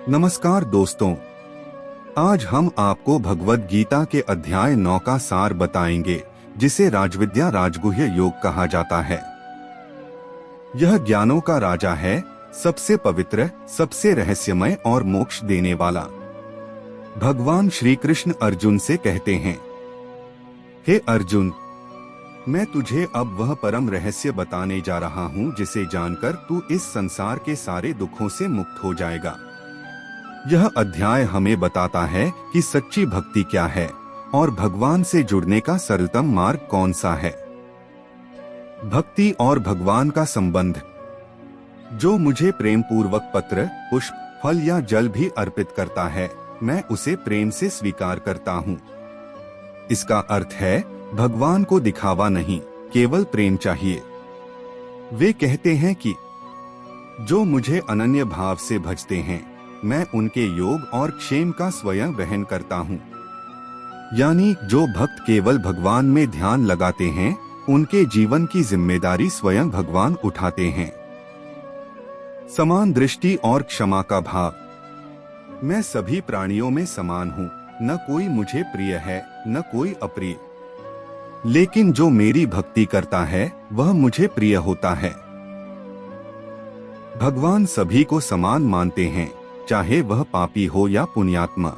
नमस्कार दोस्तों, आज हम आपको भगवद गीता के अध्याय 9 का सार बताएंगे, जिसे राजविद्या राजगुह्य योग कहा जाता है। यह ज्ञानों का राजा है, सबसे पवित्र, सबसे रहस्यमय और मोक्ष देने वाला। भगवान श्री कृष्ण अर्जुन से कहते हैं, हे अर्जुन, मैं तुझे अब वह परम रहस्य बताने जा रहा हूँ जिसे जानकर तू इस संसार के सारे दुखों से मुक्त हो जाएगा। यह अध्याय हमें बताता है कि सच्ची भक्ति क्या है और भगवान से जुड़ने का सरलतम मार्ग कौन सा है। भक्ति और भगवान का संबंध। जो मुझे प्रेम पूर्वक पत्र, पुष्प, फल या जल भी अर्पित करता है, मैं उसे प्रेम से स्वीकार करता हूँ। इसका अर्थ है, भगवान को दिखावा नहीं, केवल प्रेम चाहिए। वे कहते हैं कि जो मुझे अनन्य भाव से भजते हैं, मैं उनके योग और क्षेम का स्वयं वहन करता हूँ। यानी जो भक्त केवल भगवान में ध्यान लगाते हैं, उनके जीवन की जिम्मेदारी स्वयं भगवान उठाते हैं। समान दृष्टि और क्षमा का भाव। मैं सभी प्राणियों में समान हूँ, न कोई मुझे प्रिय है न कोई अप्रिय। लेकिन जो मेरी भक्ति करता है वह मुझे प्रिय होता है। भगवान सभी को समान मानते हैं, चाहे वह पापी हो या पुण्यात्मा।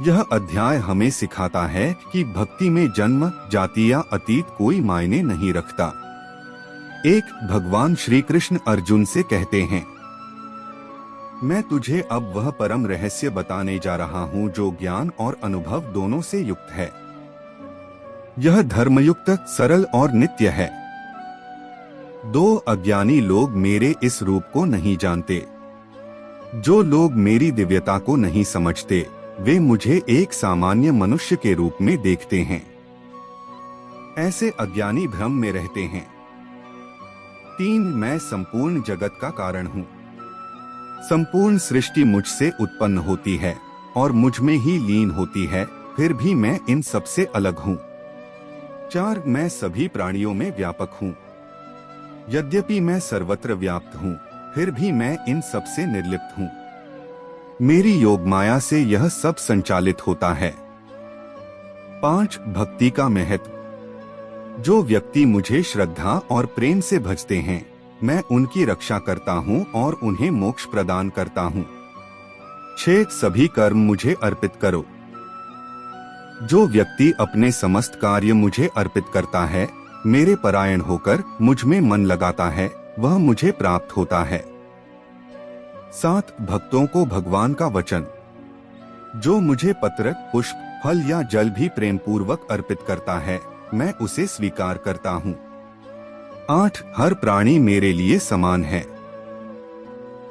यह अध्याय हमें सिखाता है कि भक्ति में जन्म, जाति या अतीत कोई मायने नहीं रखता। एक भगवान श्री कृष्ण अर्जुन से कहते हैं, मैं तुझे अब वह परम रहस्य बताने जा रहा हूँ जो ज्ञान और अनुभव दोनों से युक्त है। यह धर्मयुक्त, सरल और नित्य है। दो अज्ञानी लोग मेरे इस रूप को नहीं जानते। जो लोग मेरी दिव्यता को नहीं समझते, वे मुझे एक सामान्य मनुष्य के रूप में देखते हैं। ऐसे अज्ञानी भ्रम में रहते हैं। 3 मैं संपूर्ण जगत का कारण हूँ। संपूर्ण सृष्टि मुझसे उत्पन्न होती है और मुझ में ही लीन होती है, फिर भी मैं इन सबसे अलग हूँ। 4 मैं सभी प्राणियों में व्यापक हूँ। यद्यपि मैं सर्वत्र व्याप्त हूँ, फिर भी मैं इन सब से निर्लिप्त हूँ। मेरी योग माया से यह सब संचालित होता है। 5 भक्ति का महत्व। जो व्यक्ति मुझे श्रद्धा और प्रेम से भजते हैं, मैं उनकी रक्षा करता हूँ और उन्हें मोक्ष प्रदान करता हूँ। 6 सभी कर्म मुझे अर्पित करो। जो व्यक्ति अपने समस्त कार्य मुझे अर्पित करता है, मेरे परायण होकर मुझ में मन लगाता है, वह मुझे प्राप्त होता है। 7 भक्तों को भगवान का वचन। जो मुझे पत्र, पुष्प, फल या जल भी प्रेम पूर्वक अर्पित करता है, मैं उसे स्वीकार करता हूँ। 8 हर प्राणी मेरे लिए समान है।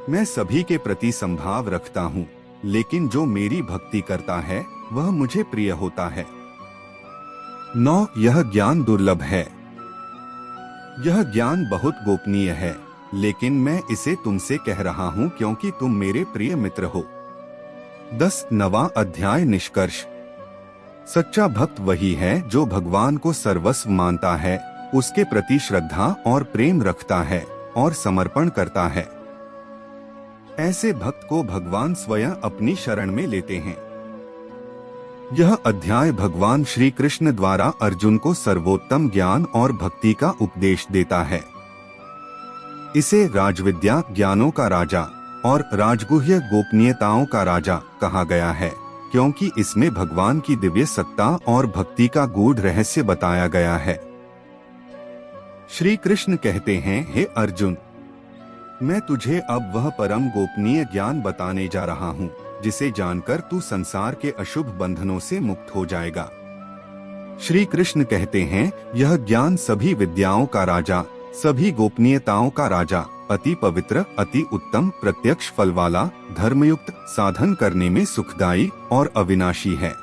मैं सभी के प्रति संभाव रखता हूँ, लेकिन जो मेरी भक्ति करता है वह मुझे प्रिय होता है। 9 यह ज्ञान दुर्लभ है। यह ज्ञान बहुत गोपनीय है, लेकिन मैं इसे तुमसे कह रहा हूँ क्योंकि तुम मेरे प्रिय मित्र हो। 10 नवा अध्याय निष्कर्ष। सच्चा भक्त वही है जो भगवान को सर्वस्व मानता है, उसके प्रति श्रद्धा और प्रेम रखता है और समर्पण करता है। ऐसे भक्त को भगवान स्वयं अपनी शरण में लेते हैं। यह अध्याय भगवान श्री कृष्ण द्वारा अर्जुन को सर्वोत्तम ज्ञान और भक्ति का उपदेश देता है। इसे राजविद्या, ज्ञानों का राजा और राजगुह्य, गोपनीयताओं का राजा कहा गया है, क्योंकि इसमें भगवान की दिव्य सत्ता और भक्ति का गूढ़ रहस्य बताया गया है। श्री कृष्ण कहते हैं, हे अर्जुन, मैं तुझे अब वह परम गोपनीय ज्ञान बताने जा रहा हूँ जिसे जानकर तू संसार के अशुभ बंधनों से मुक्त हो जाएगा। श्री कृष्ण कहते हैं, यह ज्ञान सभी विद्याओं का राजा, सभी गोपनीयताओं का राजा, अति पवित्र, अति उत्तम, प्रत्यक्ष फल वाला, धर्मयुक्त, साधन करने में सुखदायी और अविनाशी है।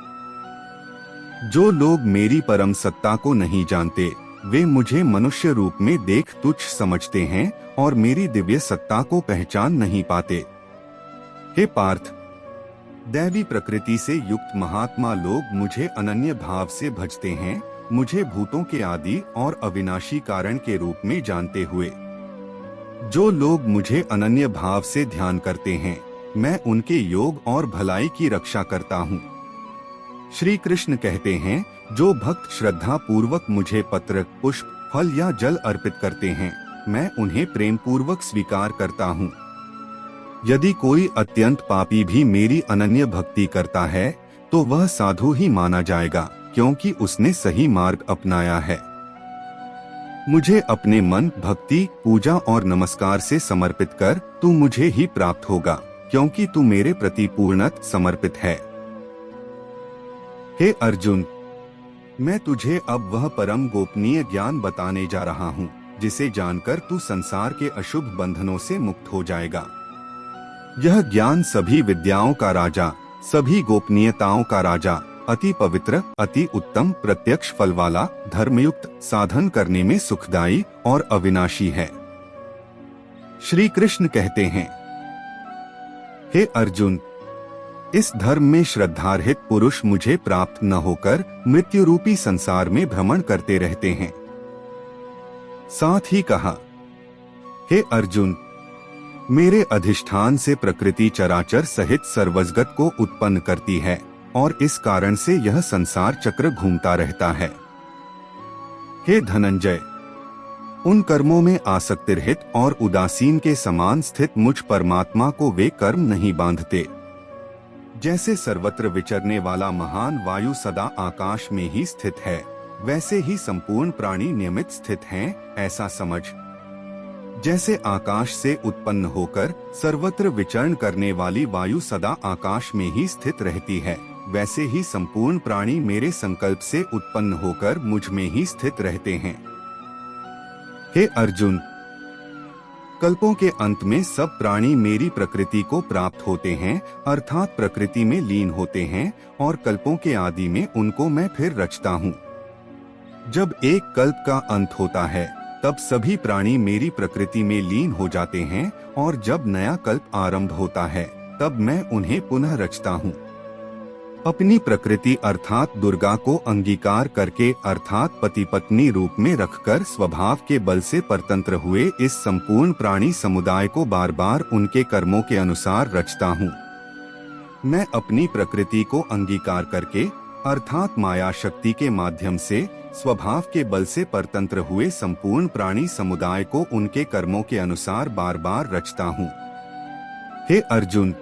जो लोग मेरी परम सत्ता को नहीं जानते, वे मुझे मनुष्य रूप में देख तुच्छ समझते हैं और मेरी दिव्य सत्ता को पहचान नहीं पाते। हे पार्थ, दैवी प्रकृति से युक्त महात्मा लोग मुझे अनन्य भाव से भजते हैं, मुझे भूतों के आदि और अविनाशी कारण के रूप में जानते हुए। जो लोग मुझे अनन्य भाव से ध्यान करते हैं, मैं उनके योग और भलाई की रक्षा करता हूँ। श्री कृष्ण कहते हैं, जो भक्त श्रद्धा पूर्वक मुझे पत्र, पुष्प, फल या जल अर्पित करते हैं, मैं उन्हें प्रेम पूर्वक स्वीकार करता हूँ। यदि कोई अत्यंत पापी भी मेरी अनन्य भक्ति करता है तो वह साधु ही माना जाएगा, क्योंकि उसने सही मार्ग अपनाया है। मुझे अपने मन, भक्ति, पूजा और नमस्कार से समर्पित कर, तू मुझे ही प्राप्त होगा, क्योंकि तू मेरे प्रति पूर्णतः समर्पित है। हे अर्जुन, मैं तुझे अब वह परम गोपनीय ज्ञान बताने जा रहा हूँ, जिसे जानकर तू संसार के अशुभ बंधनों से मुक्त हो जाएगा। यह ज्ञान सभी विद्याओं का राजा, सभी गोपनीयताओं का राजा, अति पवित्र, अति उत्तम, प्रत्यक्ष फल वाला, धर्मयुक्त, साधन करने में सुखदायी और अविनाशी है। श्री कृष्ण कहते हैं, हे अर्जुन, इस धर्म में श्रद्धारहित पुरुष मुझे प्राप्त न होकर मृत्यु रूपी संसार में भ्रमण करते रहते हैं। साथ ही कहा, हे अर्जुन, मेरे अधिष्ठान से प्रकृति चराचर सहित सर्वजगत को उत्पन्न करती है और इस कारण से यह संसार चक्र घूमता रहता है। हे धनंजय, उन कर्मों में आसक्ति रहित और उदासीन के समान स्थित मुझ परमात्मा को वे कर्म नहीं बांधते। जैसे सर्वत्र विचरने वाला महान वायु सदा आकाश में ही स्थित है, वैसे ही संपूर्ण प्राणी नियमित स्थित हैं, ऐसा समझ। जैसे आकाश से उत्पन्न होकर सर्वत्र विचरण करने वाली वायु सदा आकाश में ही स्थित रहती है, वैसे ही संपूर्ण प्राणी मेरे संकल्प से उत्पन्न होकर मुझ में ही स्थित रहते हैं। हे अर्जुन, कल्पों के अंत में सब प्राणी मेरी प्रकृति को प्राप्त होते हैं, अर्थात प्रकृति में लीन होते हैं, और कल्पों के आदि में उनको मैं फिर रचता हूँ। जब एक कल्प का अंत होता है तब सभी प्राणी मेरी प्रकृति में लीन हो जाते हैं, और जब नया कल्प आरंभ होता है तब मैं उन्हें पुनः रचता हूँ। अपनी प्रकृति अर्थात दुर्गा को अंगीकार करके अर्थात पति पत्नी रूप में रखकर स्वभाव के बल से परतंत्र हुए इस संपूर्ण प्राणी समुदाय को बार बार उनके कर्मों के अनुसार रचता हूँ। मैं अपनी प्रकृति को अंगीकार करके अर्थात माया शक्ति के माध्यम से स्वभाव के बल से परतंत्र हुए संपूर्ण प्राणी समुदाय को उनके कर्मों के अनुसार बार बार रचता हूँ। हे अर्जुन,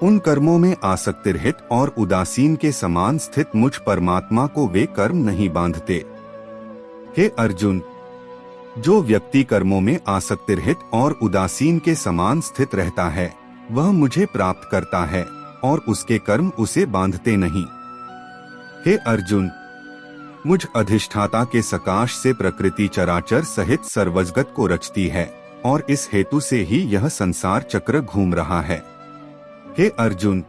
उन कर्मों में आसक्ति रहित और उदासीन के समान स्थित मुझ परमात्मा को वे कर्म नहीं बांधते। हे अर्जुन, जो व्यक्ति कर्मों में आसक्ति रहित और उदासीन के समान स्थित रहता है, वह मुझे प्राप्त करता है और उसके कर्म उसे बांधते नहीं। हे अर्जुन, मुझ अधिष्ठाता के सकाश से प्रकृति चराचर सहित सर्वजगत को रचती है, और इस हेतु से ही यह संसार चक्र घूम रहा है। हे अर्जुन,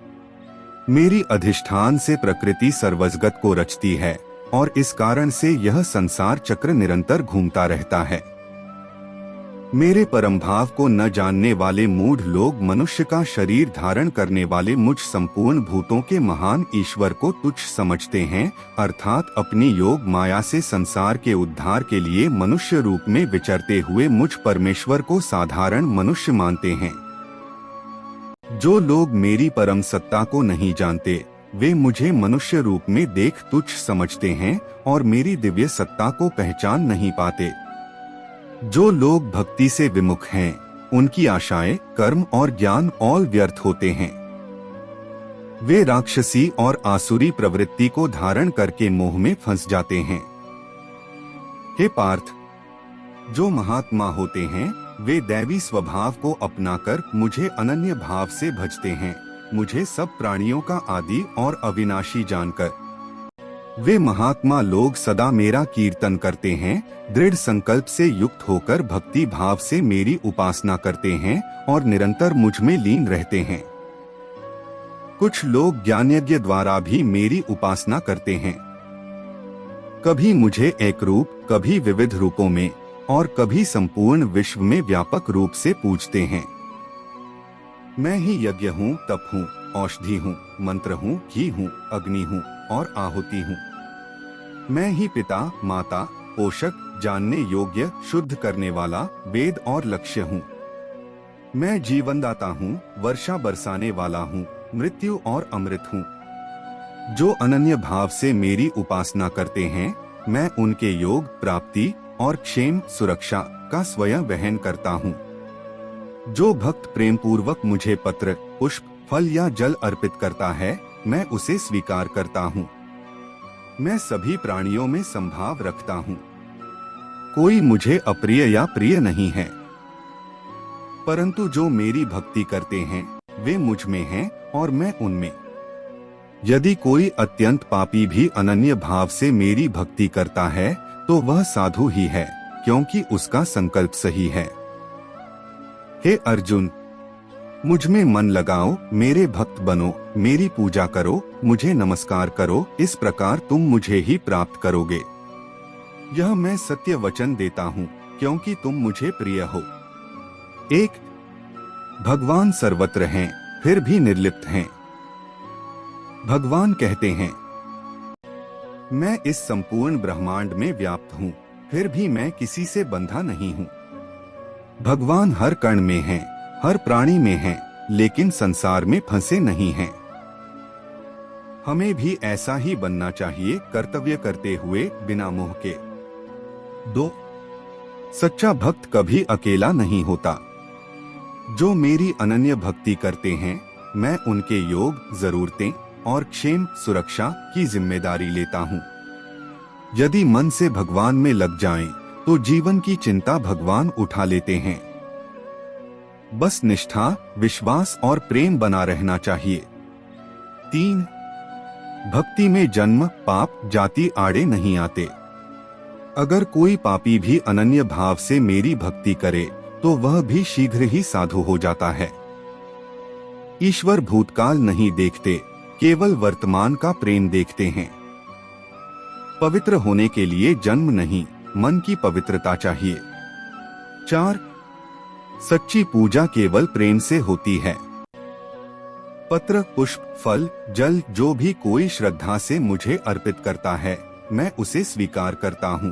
मेरी अधिष्ठान से प्रकृति सर्वजगत को रचती है, और इस कारण से यह संसार चक्र निरंतर घूमता रहता है। मेरे परम भाव को न जानने वाले मूढ़ लोग मनुष्य का शरीर धारण करने वाले मुझ संपूर्ण भूतों के महान ईश्वर को तुच्छ समझते हैं, अर्थात अपनी योग माया से संसार के उद्धार के लिए मनुष्य रूप में विचरते हुए मुझ परमेश्वर को साधारण मनुष्य मानते हैं। जो लोग मेरी परम सत्ता को नहीं जानते, वे मुझे मनुष्य रूप में देख तुच्छ समझते हैं और मेरी दिव्य सत्ता को पहचान नहीं पाते। जो लोग भक्ति से विमुख हैं, उनकी आशाएं, कर्म और ज्ञान all व्यर्थ होते हैं। वे राक्षसी और आसुरी प्रवृत्ति को धारण करके मोह में फंस जाते हैं। हे पार्थ, जो महात्मा होते हैं, वे दैवी स्वभाव को अपनाकर मुझे अनन्य भाव से भजते हैं, मुझे सब प्राणियों का आदि और अविनाशी जानकर। वे महात्मा लोग सदा मेरा कीर्तन करते हैं, दृढ़ संकल्प से युक्त होकर भक्ति भाव से मेरी उपासना करते हैं और निरंतर मुझ में लीन रहते हैं। कुछ लोग ज्ञानयज्ञ द्वारा भी मेरी उपासना करते हैं। कभी मुझे एक रूप, कभी विविध रूपों में और कभी संपूर्ण विश्व में व्यापक रूप से पूजते हैं। मैं ही यज्ञ हूँ, तप हूँ, औषधि हूँ, मंत्र हूँ, घी हूँ, अग्नि हूँ और आहुति हूँ। मैं ही पिता, माता, पोषक, जानने योग्य, शुद्ध करने वाला, वेद और लक्ष्य हूँ। मैं जीवनदाता हूँ, वर्षा बरसाने वाला हूँ, मृत्यु और अमृत हूँ। जो अनन्य भाव से मेरी उपासना करते हैं, मैं उनके योग, प्राप्ति और क्षेम, सुरक्षा का स्वयं वहन करता हूँ। जो भक्त प्रेम पूर्वक मुझे पत्र, पुष्प, फल या जल अर्पित करता है, मैं उसे स्वीकार करता हूँ। मैं सभी प्राणियों में संभाव रखता हूँ। कोई मुझे अप्रिय या प्रिय नहीं है, परंतु जो मेरी भक्ति करते हैं वे मुझ में हैं और मैं उनमें। यदि कोई अत्यंत पापी भी अनन्य भाव से मेरी भक्ति करता है तो वह साधु ही है, क्योंकि उसका संकल्प सही है। हे अर्जुन, मुझ में मन लगाओ, मेरे भक्त बनो, मेरी पूजा करो, मुझे नमस्कार करो, इस प्रकार तुम मुझे ही प्राप्त करोगे। यह मैं सत्य वचन देता हूँ, क्योंकि तुम मुझे प्रिय हो। 1. भगवान सर्वत्र हैं, फिर भी निर्लिप्त हैं। भगवान कहते हैं, मैं इस संपूर्ण ब्रह्मांड में व्याप्त हूँ, फिर भी मैं किसी से बंधा नहीं हूँ। भगवान हर कण में हैं, हर प्राणी में हैं, लेकिन संसार में फंसे नहीं हैं। हमें भी ऐसा ही बनना चाहिए, कर्तव्य करते हुए बिना मोह के। 2. सच्चा भक्त कभी अकेला नहीं होता। जो मेरी अनन्य भक्ति करते हैं, मैं उनके योग, जरूरतें और क्षेम, सुरक्षा की जिम्मेदारी लेता हूँ। यदि मन से भगवान में लग जाएं, तो जीवन की चिंता भगवान उठा लेते हैं। बस निष्ठा, विश्वास और प्रेम बना रहना चाहिए। 3. भक्ति में जन्म, पाप, जाति आड़े नहीं आते। अगर कोई पापी भी अनन्य भाव से मेरी भक्ति करे तो वह भी शीघ्र ही साधु हो जाता है। ईश्वर भूतकाल नहीं देखते, केवल वर्तमान का प्रेम देखते हैं। पवित्र होने के लिए जन्म नहीं, मन की पवित्रता चाहिए। 4. सच्ची पूजा केवल प्रेम से होती है। पत्र, पुष्प, फल, जल जो भी कोई श्रद्धा से मुझे अर्पित करता है, मैं उसे स्वीकार करता हूँ।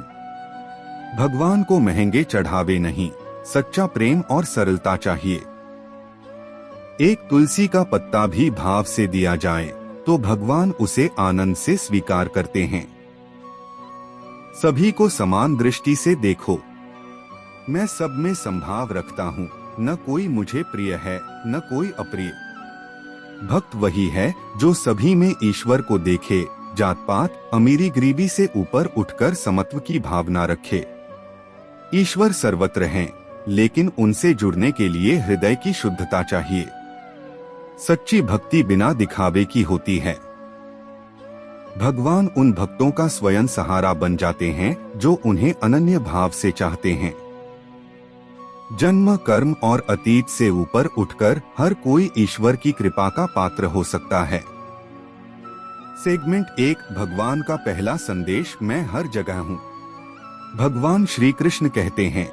भगवान को महंगे चढ़ावे नहीं, सच्चा प्रेम और सरलता चाहिए। एक तुलसी का पत्ता भी भाव से दिया जाए तो भगवान उसे आनंद से स्वीकार करते हैं। सभी को समान दृष्टि से देखो। मैं सब में संभाव रखता हूँ, न कोई मुझे प्रिय है न कोई अप्रिय। भक्त वही है जो सभी में ईश्वर को देखे, जात पात, अमीरी गरीबी से ऊपर उठकर समत्व की भावना रखे। ईश्वर सर्वत्र हैं, लेकिन उनसे जुड़ने के लिए हृदय की शुद्धता चाहिए। सच्ची भक्ति बिना दिखावे की होती है। भगवान उन भक्तों का स्वयं सहारा बन जाते हैं जो उन्हें अनन्य भाव से चाहते हैं। जन्म, कर्म और अतीत से ऊपर उठकर हर कोई ईश्वर की कृपा का पात्र हो सकता है। सेगमेंट 1, भगवान का पहला संदेश, मैं हर जगह हूँ। भगवान श्री कृष्ण कहते हैं,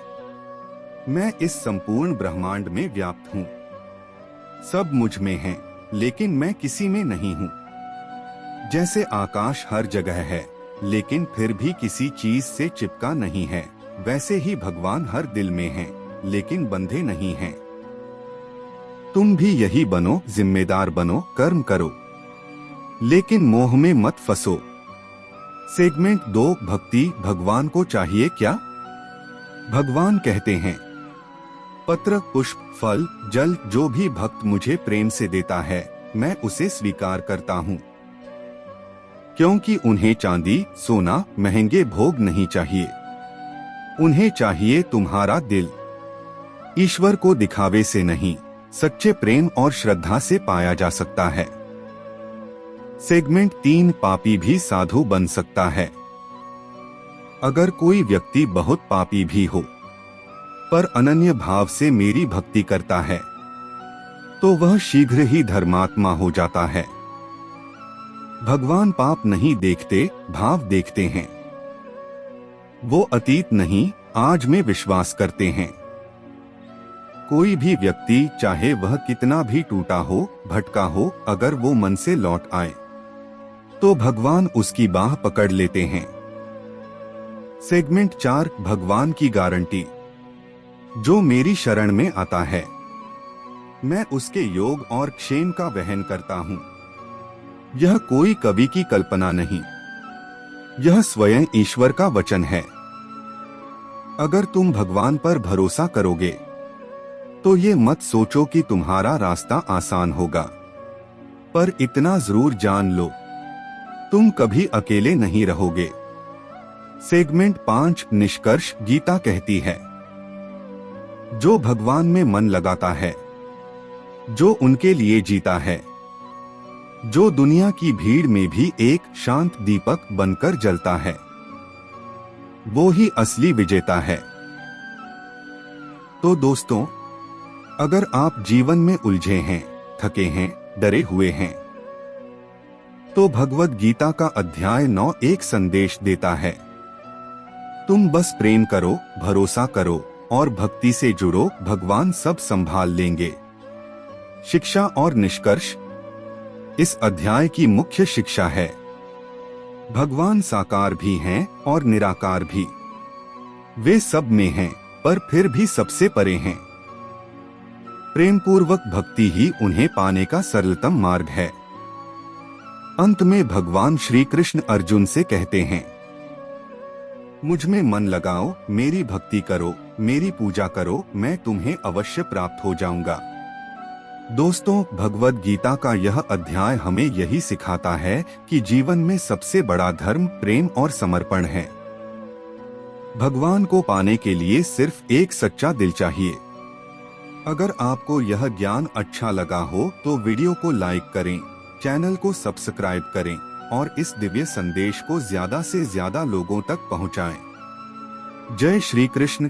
मैं इस संपूर्ण ब्रह्मांड में व्याप्त हूँ। सब मुझ में हैं, लेकिन मैं किसी में नहीं हूँ। जैसे आकाश हर जगह है, लेकिन फिर भी किसी चीज से चिपका नहीं है, वैसे ही भगवान हर दिल में हैं, लेकिन बंधे नहीं हैं। तुम भी यही बनो, जिम्मेदार बनो, कर्म करो, लेकिन मोह में मत फंसो। सेगमेंट 2, भक्ति, भगवान को चाहिए क्या? भगवान कहते हैं, पत्र, पुष्प, फल, जल जो भी भक्त मुझे प्रेम से देता है, मैं उसे स्वीकार करता हूँ। क्योंकि उन्हें चांदी, सोना, महंगे भोग नहीं चाहिए। उन्हें चाहिए तुम्हारा दिल। ईश्वर को दिखावे से नहीं, सच्चे प्रेम और श्रद्धा से पाया जा सकता है। सेगमेंट 3, पापी भी साधु बन सकता है। अगर कोई व्यक्ति बहुत पापी भी हो पर अनन्य भाव से मेरी भक्ति करता है तो वह शीघ्र ही धर्मात्मा हो जाता है। भगवान पाप नहीं देखते, भाव देखते हैं। वो अतीत नहीं, आज में विश्वास करते हैं। कोई भी व्यक्ति, चाहे वह कितना भी टूटा हो, भटका हो, अगर वो मन से लौट आए तो भगवान उसकी बाह पकड़ लेते हैं। सेगमेंट 4, भगवान की गारंटी, जो मेरी शरण में आता है मैं उसके योग और क्षेम का वहन करता हूँ। यह कोई कवि की कल्पना नहीं, यह स्वयं ईश्वर का वचन है। अगर तुम भगवान पर भरोसा करोगे तो ये मत सोचो कि तुम्हारा रास्ता आसान होगा, पर इतना जरूर जान लो, तुम कभी अकेले नहीं रहोगे। सेगमेंट 5 निष्कर्ष। गीता कहती है, जो भगवान में मन लगाता है, जो उनके लिए जीता है, जो दुनिया की भीड़ में भी एक शांत दीपक बनकर जलता है, वो ही असली विजेता है। तो दोस्तों, अगर आप जीवन में उलझे हैं, थके हैं, डरे हुए हैं, तो भगवद गीता का अध्याय 9 एक संदेश देता है। तुम बस प्रेम करो, भरोसा करो और भक्ति से जुड़ो, भगवान सब संभाल लेंगे। शिक्षा और निष्कर्ष। इस अध्याय की मुख्य शिक्षा है, भगवान साकार भी हैं और निराकार भी। वे सब में हैं, पर फिर भी सबसे परे हैं। प्रेम पूर्वक भक्ति ही उन्हें पाने का सरलतम मार्ग है। अंत में भगवान श्री कृष्ण अर्जुन से कहते हैं, मुझ में मन लगाओ, मेरी भक्ति करो, मेरी पूजा करो, मैं तुम्हें अवश्य प्राप्त हो जाऊंगा। दोस्तों, भगवद गीता का यह अध्याय हमें यही सिखाता है कि जीवन में सबसे बड़ा धर्म प्रेम और समर्पण है। भगवान को पाने के लिए सिर्फ एक सच्चा दिल चाहिए। अगर आपको यह ज्ञान अच्छा लगा हो तो वीडियो को लाइक करें, चैनल को सब्सक्राइब करें और इस दिव्य संदेश को ज्यादा से ज्यादा लोगों तक पहुंचाएं। जय श्री कृष्ण।